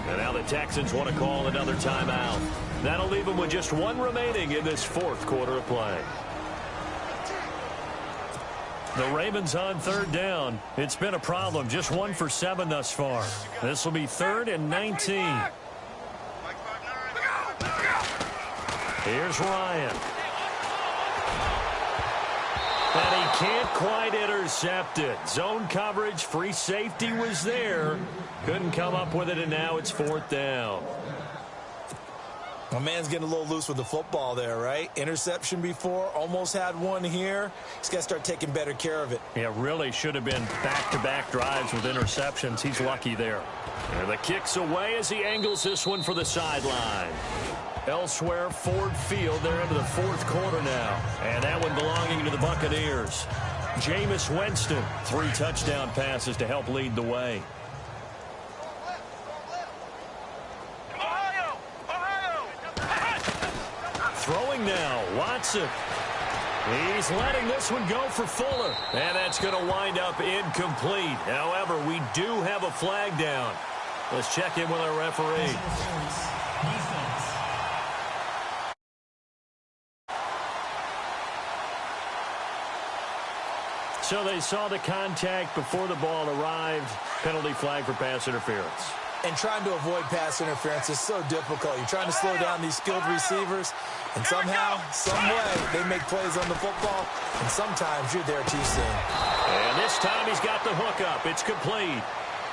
And now the Texans want to call another timeout. That'll leave them with just 1 remaining in this 4th quarter of play. The Ravens on 3rd down. It's been a problem. Just 1 for 7 thus far. This will be 3rd and 19. Here's Ryan. And he can't quite intercept it. Zone coverage, free safety was there. Couldn't come up with it, and now it's 4th down. My man's getting a little loose with the football there, right? Interception before, almost had one here. He's got to start taking better care of it. Yeah, really should have been back-to-back drives with interceptions. He's lucky there. And the kick's away as he angles this one for the sideline. Elsewhere, Ford Field, they're into the 4th quarter now. And that one belonging to the Buccaneers. Jameis Winston, 3 touchdown passes to help lead the way. Throwing now, Watson. He's letting this one go for Fuller. And that's going to wind up incomplete. However, we do have a flag down. Let's check in with our referee. So they saw the contact before the ball arrived. Penalty flag for pass interference. And trying to avoid pass interference is so difficult. You're trying to slow down these skilled receivers, and somehow, some way, they make plays on the football, and sometimes you're there too soon. And this time he's got the hook up. It's complete.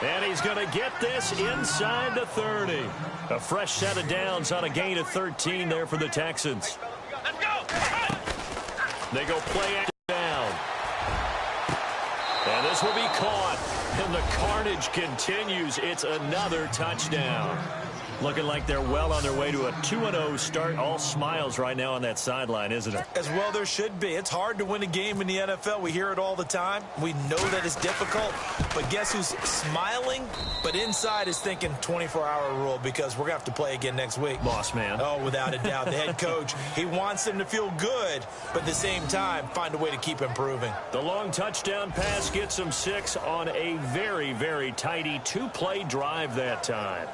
And he's going to get this inside the 30. A fresh set of downs on a gain of 13 there for the Texans. They go play action down. And this will be caught. And the carnage continues. It's another touchdown. Looking like they're well on their way to a 2-0 start. All smiles right now on that sideline, isn't it? As well there should be. It's hard to win a game in the NFL. We hear it all the time. We know that it's difficult. But guess who's smiling? But inside is thinking 24-hour rule because we're going to have to play again next week. Boss man. Oh, without a doubt. The head coach, he wants them to feel good, but at the same time, find a way to keep improving. The long touchdown pass gets them 6 on a very, very tidy 2-play drive that time.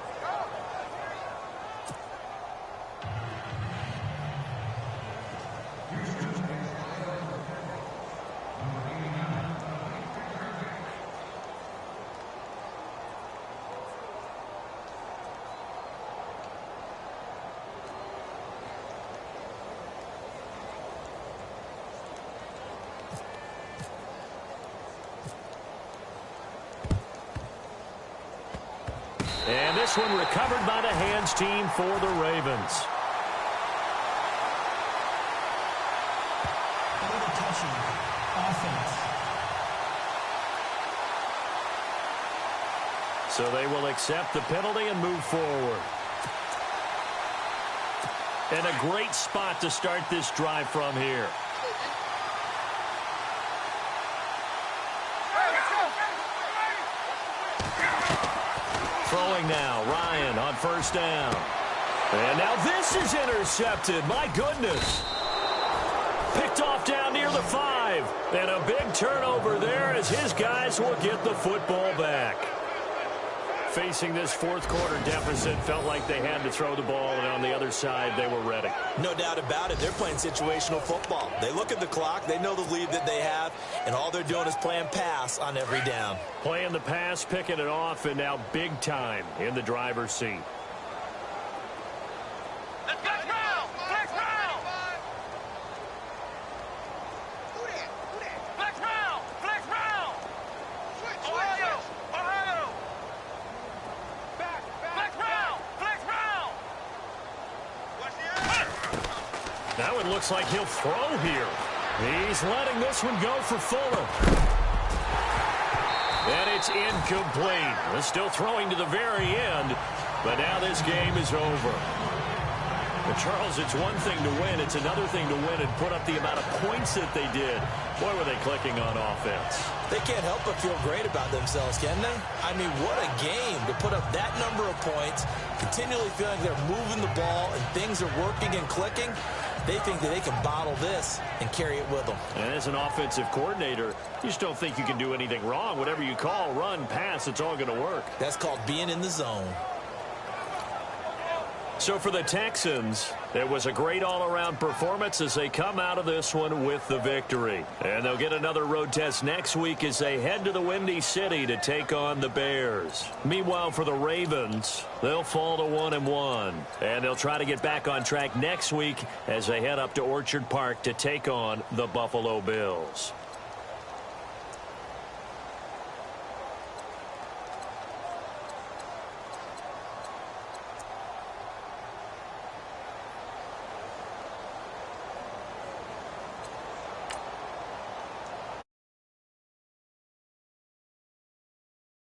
And this one recovered by the hands team for the Ravens. A little touchy. Offense. So they will accept the penalty and move forward. And a great spot to start this drive from here. Throwing now, Ryan on first down. And now this is intercepted. My goodness. Picked off down near the 5. And a big turnover there as his guys will get the football back. Facing this fourth quarter deficit, felt like they had to throw the ball, and on the other side, they were ready. No doubt about it. They're playing situational football. They look at the clock. They know the lead that they have, and all they're doing is playing pass on every down. Playing the pass, picking it off, and now big time in the driver's seat. Flex round! Flex round! Flex round! Flex round! Ohio! Ohio! Flex round! Flex round! Now it looks like he'll throw here. He's letting this one go for Fuller. And it's incomplete. They're still throwing to the very end, but now this game is over. But Charles, it's one thing to win. It's another thing to win and put up the amount of points that they did. Boy, were they clicking on offense. They can't help but feel great about themselves, can they? I mean, what a game to put up that number of points, continually feeling they're moving the ball and things are working and clicking. They think that they can bottle this and carry it with them. And as an offensive coordinator, you just don't think you can do anything wrong. Whatever you call, run, pass, it's all going to work. That's called being in the zone. So for the Texans, it was a great all-around performance as they come out of this one with the victory. And they'll get another road test next week as they head to the Windy City to take on the Bears. Meanwhile, for the Ravens, they'll fall to 1-1. And they'll try to get back on track next week as they head up to Orchard Park to take on the Buffalo Bills.